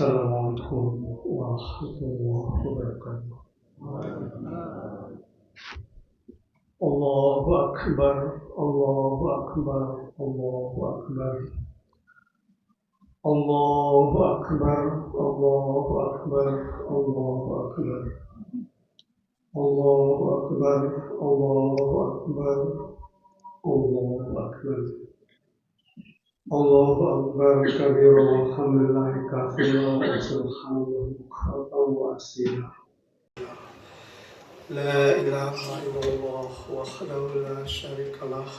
Assalamualaikum warahmatullahi wabarakatuh. Allahu Akbar, Allahu Akbar, Allahu Akbar, Allahu Akbar, Allahu Akbar, Allahu Akbar, Allahu Akbar, Allahu Akbar, Allahu Akbar. Allahu Akbar kabira walhamdulillahi katsira wa subhanallahi bukratan wa asila. La ilaha illallah wahdahu la syarika lah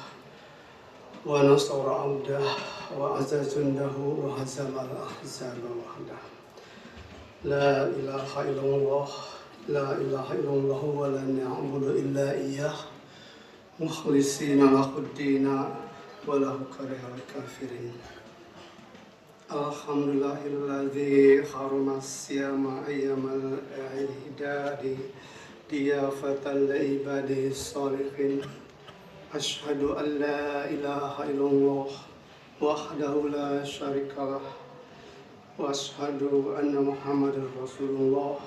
wa nasara 'abdah wa azza jundahu wa hazama al-ahzaba wahdah. La ilaha illallah, la ilaha illallah wa la na'budu illa iyyah mukhlishina lahuddina walau karihal kafirin. Alhamdulillahilladzi harama siyama ayyamal i'dadi diyafatan li'ibadi sholihin. Ashhadu an la ilaha illallah wahdahu la syarikalah wa ashhadu anna muhammadar rasulullah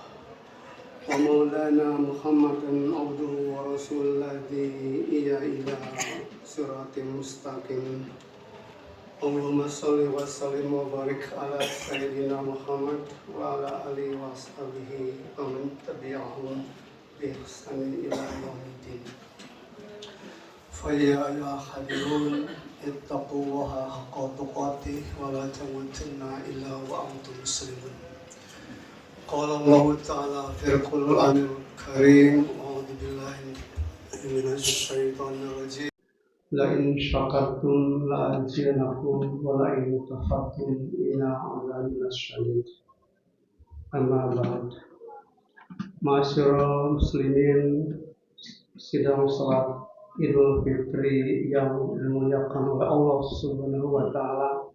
wa maulana muhammadan abduhu wa rasuluhu iya ila siratim mustaqim. Allahumma sholli wa sallim wa barik ala sayyidina Muhammad wa ala alihi wa sahbihi wa man tabi'ahum bi ihsanin ila yaumiddin. Fa ya ayyuhal hadirun ittaqullaha haqqa tuqatih wa la tamutunna illa wa antum muslimun. Qala Allah ta'ala fil Qur'anil Karim, a'udzu billahi minasy syaithanir rajim. La in syakartum la azidannakum wa la in kafartum inna 'adzabi lasyadid. Amma ba'd. Ma'asyiral muslimin, sidang salat Idul Fitri yang dimuliakan oleh Allah Subhanahu wa taala.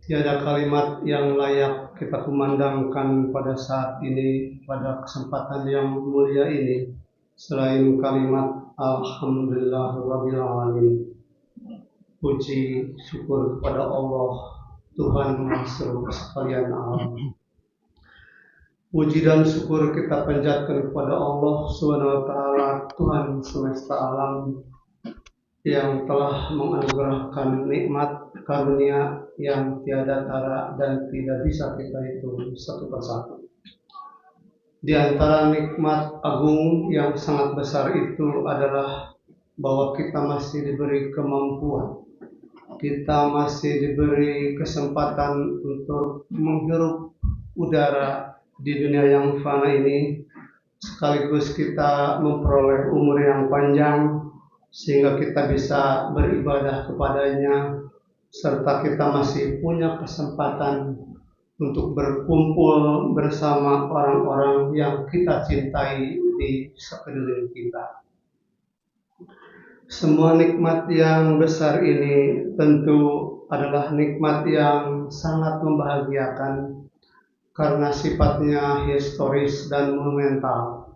Tiada kalimat yang layak kita kumandangkan pada saat ini, pada kesempatan yang mulia ini, selain kalimat Alhamdulillahirabbil alamin. Puji syukur kepada Allah, Tuhan seluruh sekalian alam. Puji dan syukur kita panjatkan kepada Allah Subhanahu wa taala, Tuhan semesta alam, yang telah menganugerahkan nikmat karunia yang tiada tara dan tidak bisa kita hitung satu persatu. Di antara nikmat agung yang sangat besar itu adalah bahwa kita masih diberi kemampuan, kita masih diberi kesempatan untuk menghirup udara di dunia yang fana ini, sekaligus kita memperoleh umur yang panjang sehingga kita bisa beribadah kepadanya, serta kita masih punya kesempatan untuk berkumpul bersama orang-orang yang kita cintai di sekeliling kita. Semua nikmat yang besar ini tentu adalah nikmat yang sangat membahagiakan karena sifatnya historis dan monumental.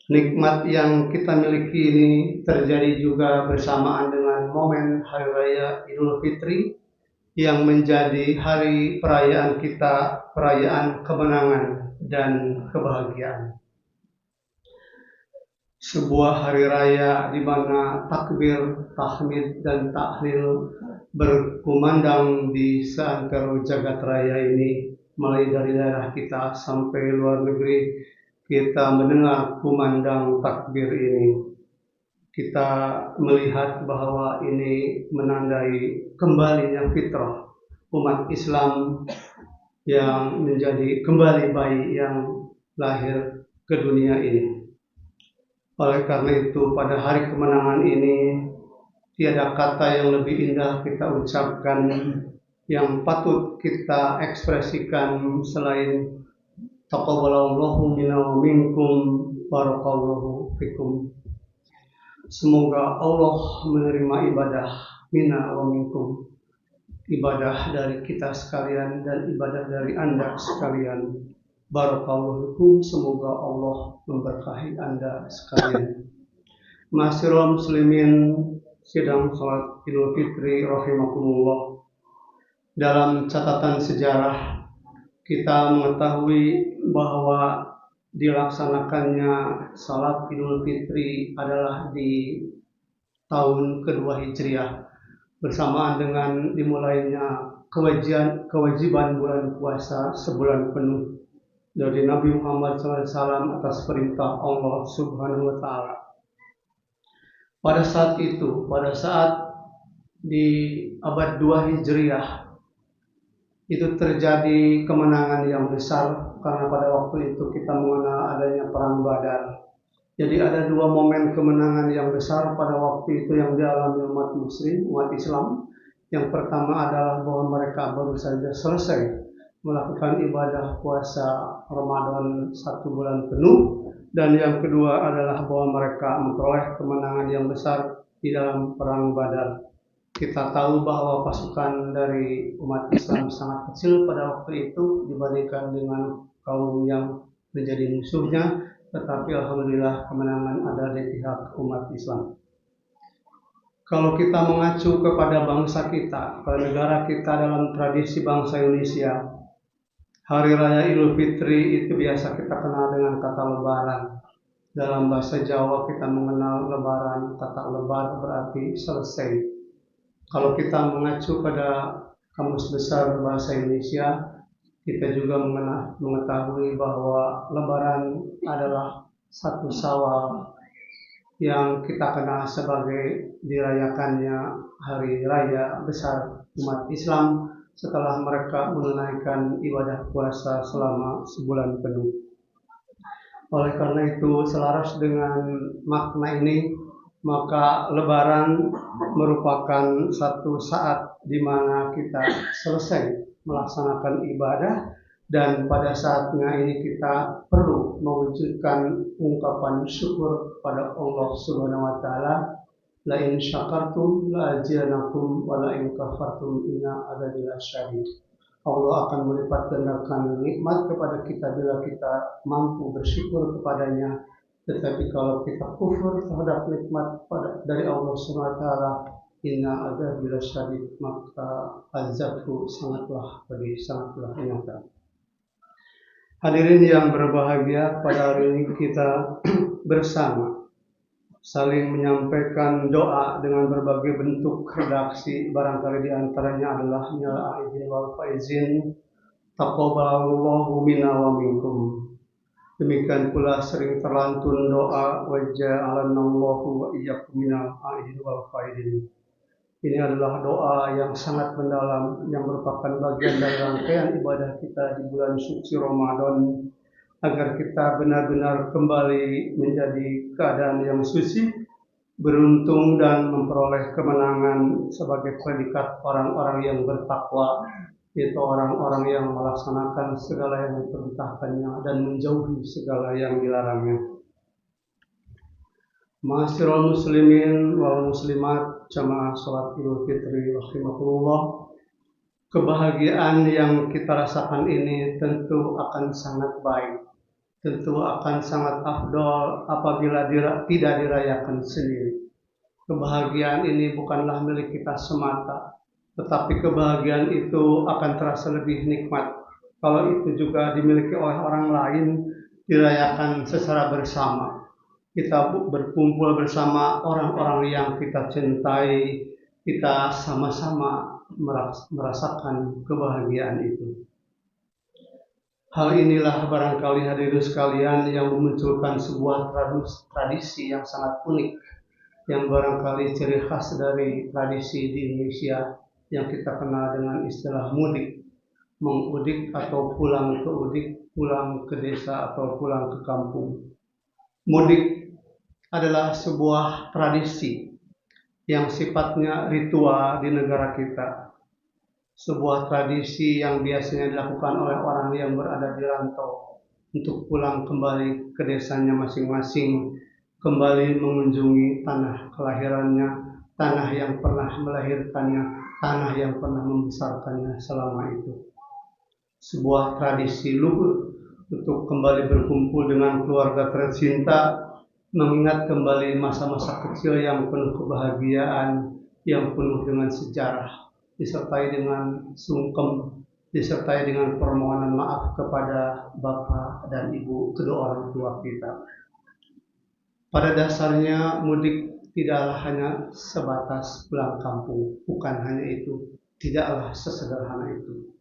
Nikmat yang kita miliki ini terjadi juga bersamaan dengan momen Hari Raya Idul Fitri yang menjadi hari perayaan kita, perayaan kemenangan dan kebahagiaan. Sebuah hari raya di mana takbir, tahmid, dan tahlil berkumandang di seantero jagat raya ini, mulai dari daerah kita sampai luar negeri. Kita mendengar kumandang takbir ini, kita melihat bahwa ini menandai kembalinya fitrah umat Islam yang menjadi kembali bayi yang lahir ke dunia ini. Oleh karena itu, pada hari kemenangan ini, tiada kata yang lebih indah kita ucapkan, yang patut kita ekspresikan selain taqabbalallahu minna wa minkum barakallahu fikum. Semoga Allah menerima ibadah minna wa minkum, ibadah dari kita sekalian dan ibadah dari Anda sekalian. Barakallahu fikum, semoga Allah memberkahi Anda sekalian. Ma'asyiral muslimin, sidang salat Idul Fitri rahimakumullah. Dalam catatan sejarah kita mengetahui bahwa dilaksanakannya salat Idul Fitri adalah di tahun kedua Hijriah bersamaan dengan dimulainya kewajiban bulan puasa sebulan penuh dari Nabi Muhammad SAW atas perintah Allah Subhanahu wa Ta'ala. Pada saat di abad 2 Hijriah itu terjadi kemenangan yang besar karena pada waktu itu kita mengenal adanya perang Badar. Jadi ada dua momen kemenangan yang besar pada waktu itu yang dialami umat muslim, umat Islam. Yang pertama adalah bahwa mereka baru saja selesai melakukan ibadah puasa Ramadan 1 bulan penuh, dan yang kedua adalah bahwa mereka memperoleh kemenangan yang besar di dalam perang Badar. Kita tahu bahwa pasukan dari umat Islam sangat kecil pada waktu itu dibandingkan dengan kaum yang menjadi musuhnya, tetapi alhamdulillah kemenangan ada di pihak umat Islam. Kalau kita mengacu kepada bangsa kita, pada negara kita dalam tradisi bangsa Indonesia, Hari Raya Idul Fitri itu biasa kita kenal dengan kata Lebaran. Dalam bahasa Jawa kita mengenal Lebaran, kata lebar berarti selesai. Kalau kita mengacu pada Kamus Besar Bahasa Indonesia, kita juga mengetahui bahwa Lebaran adalah satu Syawal yang kita kenal sebagai dirayakannya hari raya besar umat Islam setelah mereka menunaikan ibadah puasa selama sebulan penuh. Oleh karena itu, selaras dengan makna ini, maka Lebaran merupakan satu saat di mana kita selesai melaksanakan ibadah, dan pada saatnya ini kita perlu mewujudkan ungkapan syukur pada Allah Subhanahu wa Ta'ala. La in syakartum la azidannakum wa la in kafartum inna adzabi lasyadid. Allah akan melipat gandakan nikmat kepada kita bila kita mampu bersyukur kepadanya. Tetapi kalau kita kufur terhadap nikmat dari Allah SWT, inna adzabi lasyadid, maka azabku sangatlah pedih, sangatlah nyata. Hadirin yang berbahagia, pada hari ini kita bersama saling menyampaikan doa dengan berbagai bentuk redaksi. Barangkali diantaranya adalah minal aidin wal faizin, taqabbalallahu minna wa minkum. Demikian pula sering terlantun doa wa ja'alanallahu wa iyyakum minal aidin wal faizin. Ini adalah doa yang sangat mendalam yang merupakan bagian dari rangkaian ibadah kita di bulan suci Ramadan, agar kita benar-benar kembali menjadi keadaan yang suci, beruntung dan memperoleh kemenangan sebagai predikat orang-orang yang bertakwa, yaitu orang-orang yang melaksanakan segala yang diperintahkannya dan menjauhi segala yang dilarangnya. Ma'asyiral muslimin wal muslimat, jamaah salat Idul Fitri rahimakumullah. Kebahagiaan yang kita rasakan ini tentu akan sangat baik, tentu akan sangat afdol apabila tidak dirayakan sendiri. Kebahagiaan ini bukanlah milik kita semata, tetapi kebahagiaan itu akan terasa lebih nikmat kalau itu juga dimiliki oleh orang lain, dirayakan secara bersama. Kita berkumpul bersama orang-orang yang kita cintai, kita sama-sama merasakan kebahagiaan itu. Hal inilah barangkali hadirin sekalian yang memunculkan sebuah tradisi yang sangat unik, yang barangkali ciri khas dari tradisi di Indonesia yang kita kenal dengan istilah mudik, mengudik atau pulang ke udik, pulang ke desa atau pulang ke kampung. Mudik adalah sebuah tradisi yang sifatnya ritual di negara kita. Sebuah tradisi yang biasanya dilakukan oleh orang yang berada di rantau untuk pulang kembali ke desanya masing-masing, kembali mengunjungi tanah kelahirannya, tanah yang pernah melahirkannya, tanah yang pernah membesarkannya selama itu. Sebuah tradisi luhur untuk kembali berkumpul dengan keluarga tercinta, mengingat kembali masa-masa kecil yang penuh kebahagiaan, yang penuh dengan sejarah. disertai dengan sungkem, disertai dengan permohonan maaf kepada Bapak dan Ibu kedua orang tua kita. Pada dasarnya mudik tidaklah hanya sebatas pulang kampung, bukan hanya itu, tidaklah sesederhana itu.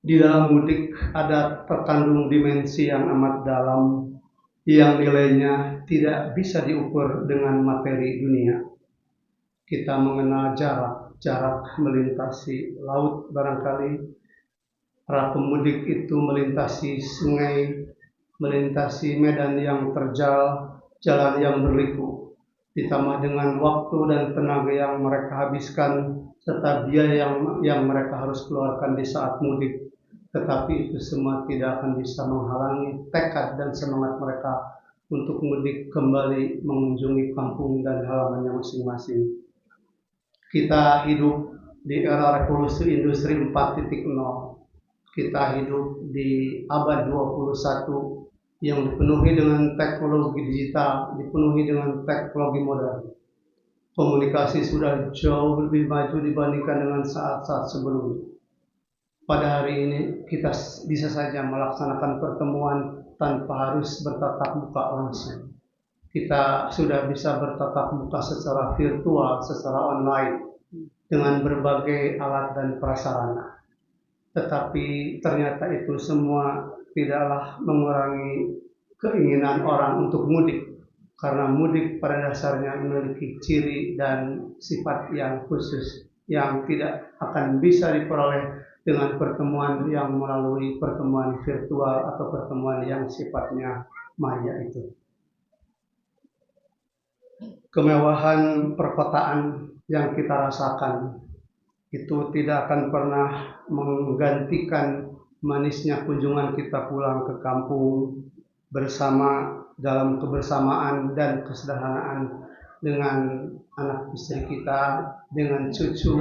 Di dalam mudik ada terkandung dimensi yang amat dalam, yang nilainya tidak bisa diukur dengan materi dunia. Kita mengenal jarak melintasi laut barangkali. Para pemudik itu melintasi sungai, melintasi medan yang terjal, jalan yang berliku, ditambah dengan waktu dan tenaga yang mereka habiskan, serta biaya yang mereka harus keluarkan di saat mudik. Tetapi itu semua tidak akan bisa menghalangi tekad dan semangat mereka untuk mudik kembali mengunjungi kampung dan halamannya masing-masing. Kita hidup di era revolusi industri 4.0. Kita hidup di abad 21 yang dipenuhi dengan teknologi digital, dipenuhi dengan teknologi modern. Komunikasi sudah jauh lebih maju dibandingkan dengan saat-saat sebelumnya. Pada hari ini kita bisa saja melaksanakan pertemuan tanpa harus bertatap muka langsung. Kita sudah bisa bertatap muka secara virtual, secara online, dengan berbagai alat dan prasarana. Tetapi ternyata itu semua tidaklah mengurangi keinginan orang untuk mudik, karena mudik pada dasarnya memiliki ciri dan sifat yang khusus yang tidak akan bisa diperoleh dengan pertemuan yang melalui pertemuan virtual atau pertemuan yang sifatnya maya itu. Kemewahan perkotaan yang kita rasakan itu tidak akan pernah menggantikan manisnya kunjungan kita pulang ke kampung bersama dalam kebersamaan dan kesederhanaan dengan anak istri kita, dengan cucu,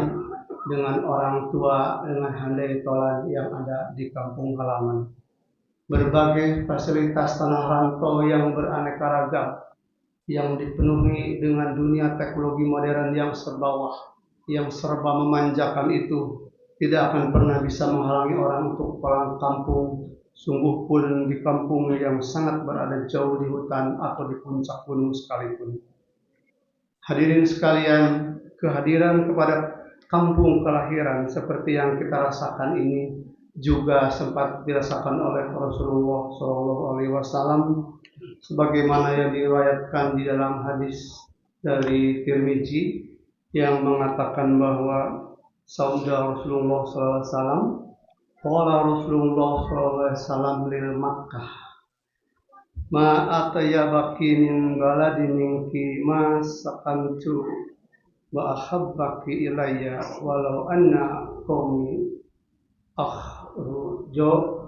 dengan orang tua, dengan handai tolan yang ada di kampung halaman. Berbagai fasilitas tanah rantau yang beraneka ragam, yang dipenuhi dengan dunia teknologi modern yang serba memanjakan itu, tidak akan pernah bisa menghalangi orang untuk pulang kampung, sungguh pun di kampung yang sangat berada jauh di hutan atau di puncak gunung sekalipun. Hadirin sekalian, kehadiran kepada kampung kelahiran seperti yang kita rasakan ini juga sempat dirasakan oleh Rasulullah SAW, sebagaimana yang diriwayatkan di dalam hadis dari Tirmizi yang mengatakan bahwa sabda Rasulullah SAW, qala Rasulullah SAW lil Makkah, ma atayabaki min baladin minki ma sakantu wa ahabbaki ilayya walau anna qaumi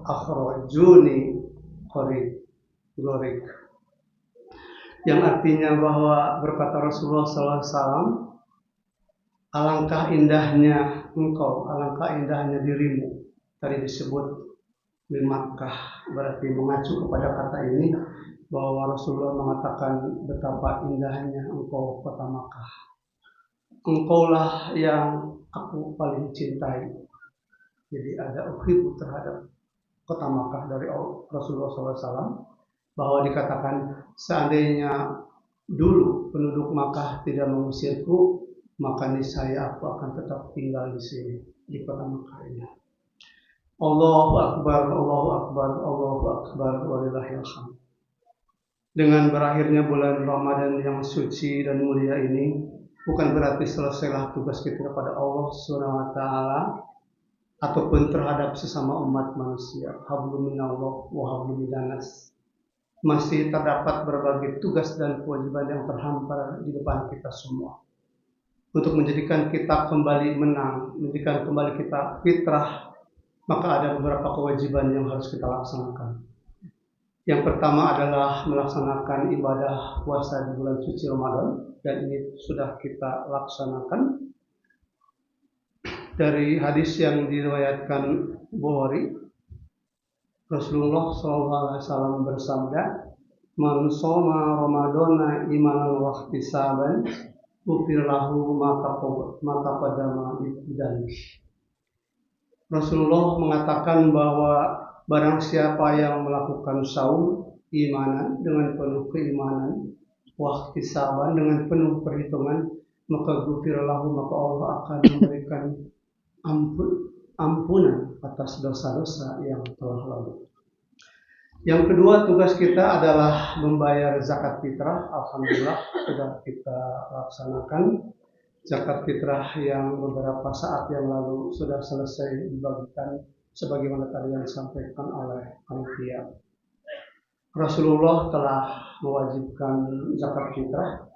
akhrajuni qorik. Yang artinya bahwa berkata Rasulullah SAW, alangkah indahnya engkau, alangkah indahnya dirimu. Tadi disebut di Makkah, berarti mengacu kepada kata ini bahwa Rasulullah mengatakan betapa indahnya engkau kota Makkah. Engkaulah yang aku paling cintai. Jadi ada uhibbu terhadap kota Makkah dari Rasulullah SAW, bahwa dikatakan seandainya dulu penduduk Makkah tidak mengusirku, maka niscaya aku akan tetap tinggal di sini, di kota Makkah ini. Allahu Akbar, Allahu Akbar, Allahu Akbar, walillahil hamd. Dengan berakhirnya bulan Ramadan yang suci dan mulia ini, bukan berarti selesailah tugas kita kepada Allah SWT ataupun terhadap sesama umat manusia. Hablum minallah wa hablum minannas. Masih terdapat berbagai tugas dan kewajiban yang terhampar di depan kita semua. Untuk menjadikan kita kembali menang, menjadikan kembali kita fitrah, maka ada beberapa kewajiban yang harus kita laksanakan. Yang pertama adalah melaksanakan ibadah puasa di bulan suci Ramadan, dan ini sudah kita laksanakan. Dari hadis yang diriwayatkan Bukhari, Rasulullah SAW bersabda, "Man shoma Ramadana imanan wa ihtisaban, ghufira lahu ma taqaddama min dzambihi. Rasulullah mengatakan bahwa barang siapa yang melakukan saum imanan dengan penuh keimanan, wahtisaban dengan penuh perhitungan, maka ghufira lahu, maka Allah akan memberikan ampunan atas dosa-dosa yang telah lalu. Yang kedua, tugas kita adalah membayar zakat fitrah. Alhamdulillah sudah kita laksanakan zakat fitrah yang beberapa saat yang lalu sudah selesai dibagikan sebagaimana tadi yang disampaikan oleh panitia. Rasulullah telah mewajibkan zakat fitrah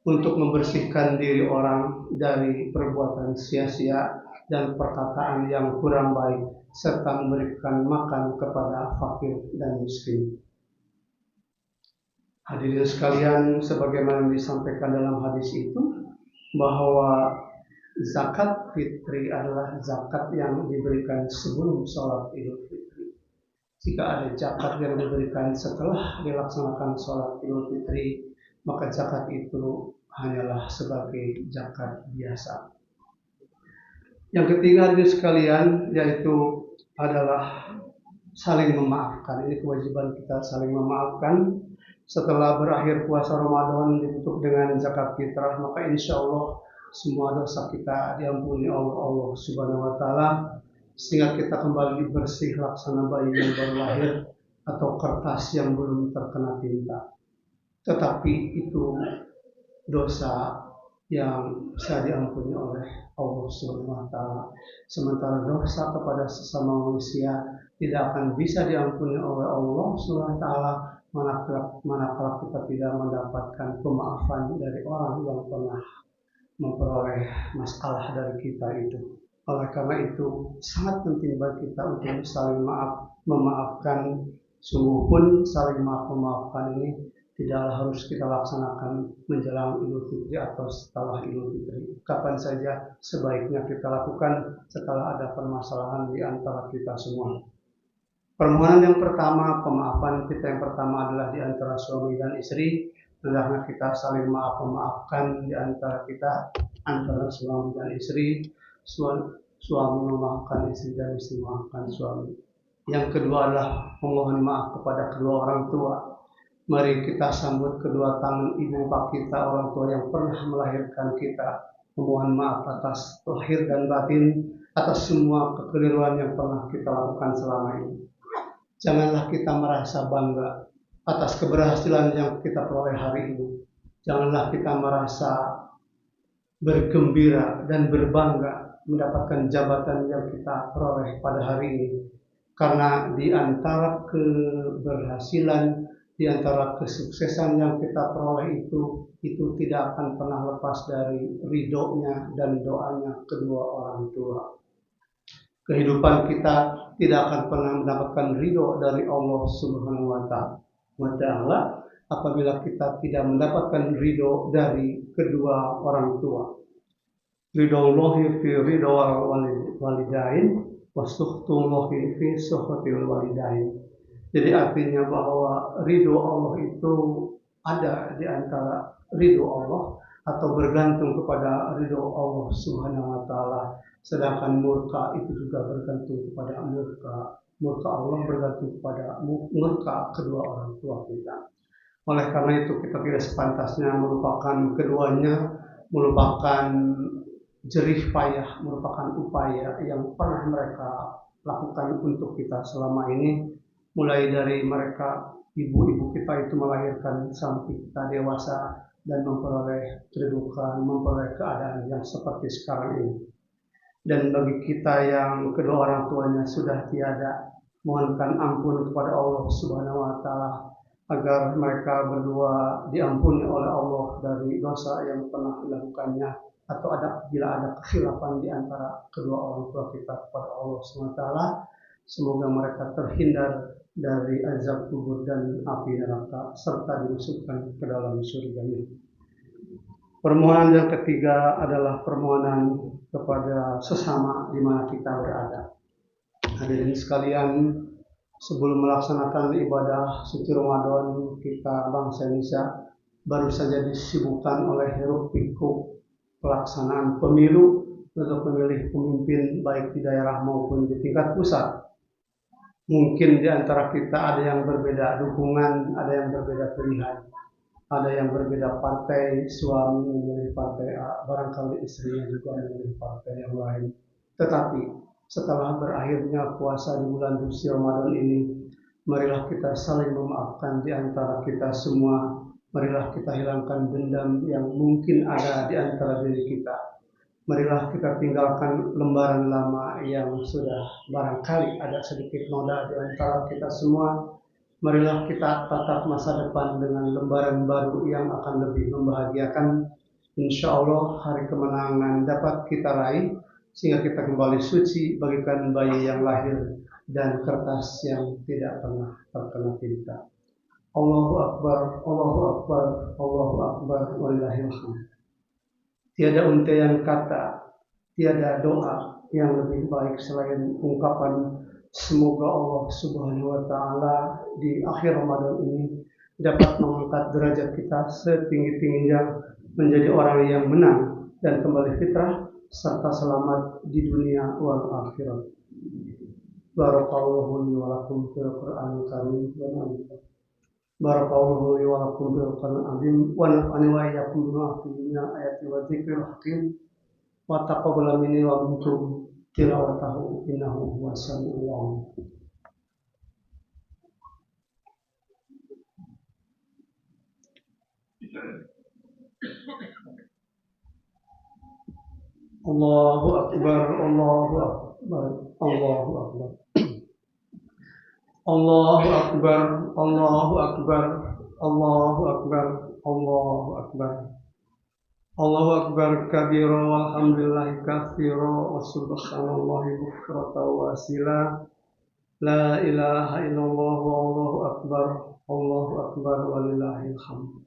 untuk membersihkan diri orang dari perbuatan sia-sia dan perkataan yang kurang baik, serta memberikan makan kepada fakir dan miskin. Hadirin sekalian, sebagaimana disampaikan dalam hadis itu, bahwa zakat fitri adalah zakat yang diberikan sebelum sholat Idul Fitri. Jika ada zakat yang diberikan setelah dilaksanakan sholat Idul Fitri, maka zakat itu hanyalah sebagai zakat biasa. Yang ketiga, hadirin sekalian, yaitu adalah saling memaafkan. Ini kewajiban kita, saling memaafkan. Setelah berakhir puasa Ramadan ditutup dengan zakat fitrah, maka insya Allah semua dosa kita diampuni oleh Allah Subhanahu wa Ta'ala, sehingga kita kembali bersih laksana bayi yang baru lahir atau kertas yang belum terkena tinta. Tetapi itu dosa yang bisa diampuni oleh Allah Subhanahu wa Ta'ala. Sementara dosa kepada sesama manusia tidak akan bisa diampuni oleh Allah Subhanahu wa Ta'ala manakala kita tidak mendapatkan pemaafan dari orang yang pernah memperoleh masalah dari kita itu. Oleh karena itu sangat penting bagi kita untuk saling memaafkan. Sungguh pun saling memaafkan ini tidaklah harus kita laksanakan menjelang Idul Fitri atau setelah Idul Fitri. Kapan saja sebaiknya kita lakukan setelah ada permasalahan di antara kita semua. Permohonan yang pertama, pemaafan kita yang pertama adalah di antara suami dan istri. Hendaknya kita saling memaafkan di antara kita, antara suami dan istri. Suami memaafkan istri dan istri memaafkan suami. Yang kedua adalah memohon maaf kepada kedua orang tua. Mari kita sambut kedua tangan ibu bapak kita, orang tua yang pernah melahirkan kita. Memohon maaf atas lahir dan batin, atas semua kekeliruan yang pernah kita lakukan selama ini. Janganlah kita merasa bangga atas keberhasilan yang kita peroleh hari ini. Janganlah kita merasa bergembira dan berbangga mendapatkan jabatan yang kita peroleh pada hari ini. Karena di antara keberhasilan, di antara kesuksesan yang kita peroleh itu tidak akan pernah lepas dari ridhonya dan doanya kedua orang tua. Kehidupan kita tidak akan pernah mendapatkan ridho dari Allah Subhanahu wa Ta'ala apabila kita tidak mendapatkan ridho dari kedua orang tua. Ridhollahi fi ridho walidain wasukhtullahi fi sukhtil walidain. Jadi artinya bahwa ridho Allah itu ada di antara ridho Allah atau bergantung kepada ridho Allah Subhanahu wa Ta'ala. Sedangkan murka itu juga bergantung kepada murka Allah, bergantung kepada murka kedua orang tua kita. Oleh karena itu kita tidak sepantasnya melupakan keduanya, melupakan jerih payah, merupakan upaya yang pernah mereka lakukan untuk kita selama ini. Mulai dari mereka, ibu-ibu kita itu melahirkan sampai kita dewasa dan memperoleh kedudukan, memperoleh keadaan yang seperti sekarang ini. Dan bagi kita yang kedua orang tuanya sudah tiada, mohonkan ampun kepada Allah Subhanahu wa Ta'ala agar mereka berdua diampuni oleh Allah dari dosa yang pernah dilakukannya, atau bila ada kekhilafan di antara kedua orang tua kita kepada Allah Subhanahu wa Ta'ala. Semoga mereka terhindar dari azab kubur dan api neraka serta dimasukkan ke dalam surga-Nya. Permohonan yang ketiga adalah permohonan kepada sesama di mana kita berada. Hadirin sekalian, sebelum melaksanakan ibadah suci Ramadan, kita bangsa Indonesia baru saja disibukkan oleh hiruk pikuk pelaksanaan pemilu untuk memilih pemimpin baik di daerah maupun di tingkat pusat. Mungkin di antara kita ada yang berbeda dukungan, ada yang berbeda pilihan, ada yang berbeda partai, suami memilih partai A, barangkali istrinya juga memilih partai yang lain. Tetapi setelah berakhirnya puasa di bulan suci Ramadan ini, marilah kita saling memaafkan di antara kita semua. Marilah kita hilangkan dendam yang mungkin ada di antara diri kita. Marilah kita tinggalkan lembaran lama yang sudah barangkali ada sedikit noda di antara kita semua. Marilah kita tatap masa depan dengan lembaran baru yang akan lebih membahagiakan. Insya Allah hari kemenangan dapat kita raih sehingga kita kembali suci bagaikan bayi yang lahir dan kertas yang tidak pernah terkena tinta. Allahu Akbar, Allahu Akbar, Allahu Akbar, walillahil hamd. Tiada untaian kata, tiada doa yang lebih baik selain ungkapan semoga Allah Subhanahu wa Ta'ala di akhir Ramadan ini dapat mengangkat derajat kita setinggi-tingginya menjadi orang yang menang dan kembali fitrah serta selamat di dunia wal akhirat. Barakallahu li wa lakum fil Qur'anil karim wa nafa'ani. Barakallahu li wa lakum fil Qur'anil azim wa nafa'ani wa iyyakum bima fihi min ayati wa dzikril hakim wa taqabbal minni wa minkum tilawatahu innahu huwas samiul alim. Allahu Akbar, Allahu Akbar, Allahu Akbar. Allahu Akbar, Allahu Akbar, Allahu Akbar, Allahu Akbar. Allahu Akbar kabira walhamdulillahi katsira wa subhanallahi bukratan wa asila. La ilaha illallah wallahu akbar, Allahu akbar walillahil hamd.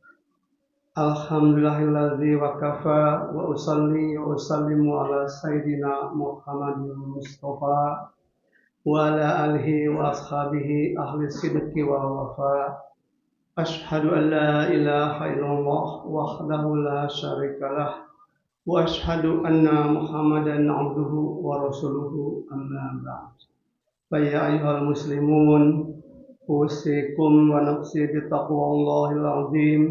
Alhamdulillahilladzi wa kafa wa usalli wa usallimu ala sayyidina Muhammadin Mustafa wa ala alihi wa ashabihi ahli sidqi wa wafa. Ashhadu an la ilaha illallah wahdahu la syarika lah wa ashhadu anna Muhammadan abduhu wa rasuluhu amma ba'd. Fa ya ayyuhal muslimun usikum wa nafsi bi taqwallahil azim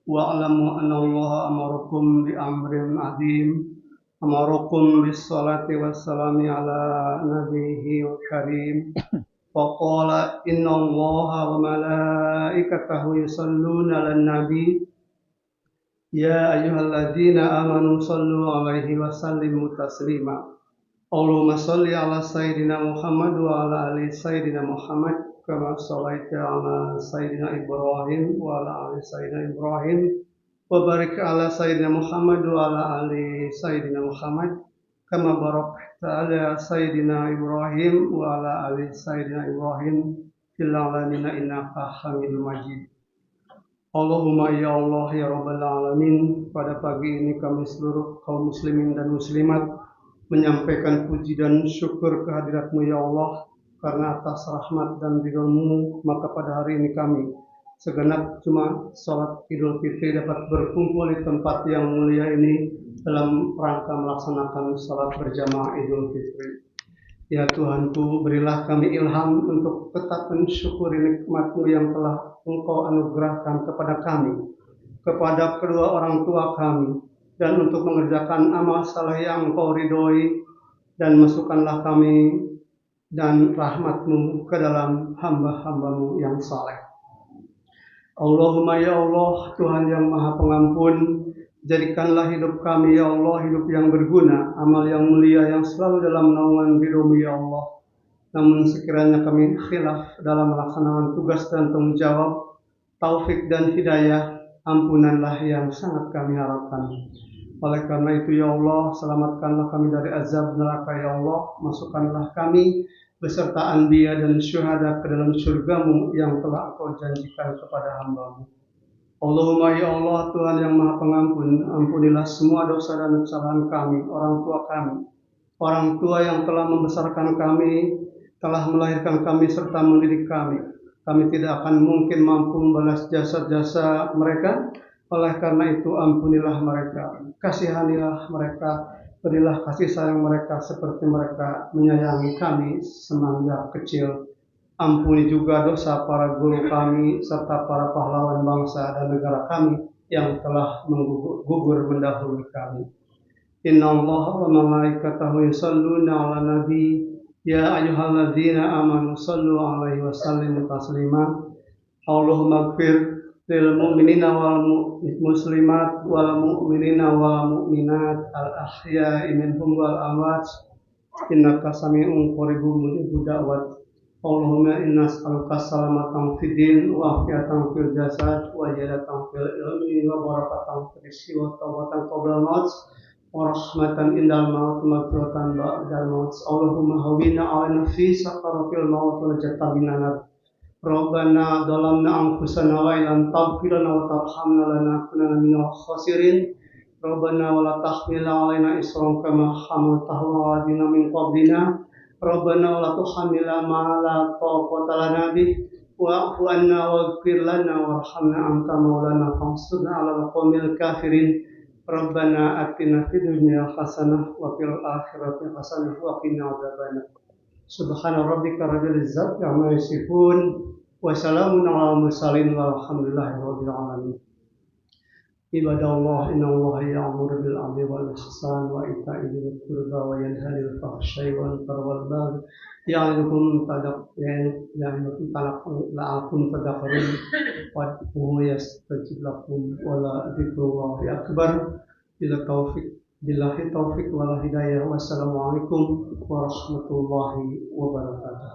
wa'lamu anna Allah amarakum bi amrin azim amarakum bis salati wassalami ala nabiyhi karim faqala inna Allaha wa malaikatahu yusalluna 'alan nabi ya ayyuhalladzina amanu sallu 'alaihi wa sallimu taslima. Allahumma shalli 'ala sayyidina Muhammad wa 'ala ali sayyidina Muhammad kama shallaita 'ala sayyidina Ibrahim wa 'ala ali sayyidina Ibrahim wa barik 'ala sayyidina Muhammad wa 'ala ali sayyidina Muhammad kama barakta 'ala sayyidina Ibrahim wa 'ala ali sayyidina Ibrahim fil 'alamin innaka Hamidum Majid. Allahumma ya Allah ya Rabbal alamin, pada pagi ini kami seluruh kaum muslimin dan muslimat menyampaikan puji dan syukur kehadirat-Mu ya Allah. Karena atas rahmat dan ridho-Mu, maka pada hari ini kami segenap jemaat salat Idul Fitri dapat berkumpul di tempat yang mulia ini dalam rangka melaksanakan salat berjamaah Idul Fitri. Ya Tuhanku, berilah kami ilham untuk tetap mensyukuri nikmat-Mu yang telah Engkau anugerahkan kepada kami, kepada kedua orang tua kami, dan untuk mengerjakan amal saleh yang Engkau ridhoi, dan masukkanlah kami dan rahmat-Mu ke dalam hamba-hamba-Mu yang saleh. Allahumma ya Allah, Tuhan yang Maha Pengampun, jadikanlah hidup kami ya Allah hidup yang berguna, amal yang mulia yang selalu dalam naungan ridho-Mu ya Allah. Namun sekiranya kami khilaf dalam melaksanakan tugas dan tanggung jawab, taufik dan hidayah, ampunanlah yang sangat kami harapkan. Oleh karena itu ya Allah, selamatkanlah kami dari azab neraka ya Allah, masukkanlah kami beserta anbiya dan syuhada ke dalam surga-Mu yang telah Engkau janjikan kepada hamba-Mu. Allahumma ya Allah, Tuhan yang Maha Pengampun, ampunilah semua dosa dan kesalahan kami, orang tua yang telah membesarkan kami, telah melahirkan kami serta mendidik kami. Kami tidak akan mungkin mampu membalas jasa-jasa mereka. Oleh karena itu ampunilah mereka, kasihanilah mereka, berilah kasih sayang mereka seperti mereka menyayangi kami semenjak kecil. Ampuni juga dosa para guru kami serta para pahlawan bangsa dan negara kami yang telah gugur mendahului kami. Inna Allah wa malaikatahu yusalluna ala nabi ya ayyuhalladzina amanu sallu alaihi wa sallimu taslima. Allahumma ighfir lil mu'minina wal muslimat wal mu'minina wal mu'minat al ahya'i minhum wal amwat innaka sami'un qaribun mujibud da'wat. Allahumma inna nas'aluka salamatan fid din wa afiatan fil jasad wa ziyadatan fil ilmi wa barakatan fil rizqi wa tawbatan qabla al-maut wa rahmatan indal maut wa maghfiratan ba'dal maut. Allahumma hawwina 'alaina fi sakaratil maut wa najatna nar. Rabbana dhalamna anfusana wa illam taghfir lana wa tarhamna lanakunanna minal khasirin. Rabbana wa la tahmil 'alaina isran kama hamaltahu 'ala alladziina min qablina. Rabbana wa la tuhammilna ma la taqata lana bih wa'fu 'anna waghfir lana warhamna anta maulana fansurna 'alal qaumil kafirin. Rabbana atina fid dunya hasanah wa fil akhirati hasanah wa qina adzabannar. Subhana rabbika rabbil izzati amma yasifun wa salamun 'alal mursalin walhamdulillahi rabbil alamin. Ibadallah innallaha ya'muru bil 'adli wal ihsan wa ita'i dzil qurba wa yanha 'anil fahsya'i wal munkari wal baghi ya'idukum la'allakum tadhakkarun wa yastajib lakum wa la dzikrullahi akbar. Billahi taufiq wal hidayah. Wassalamualaikum warahmatullahi wabarakatuh.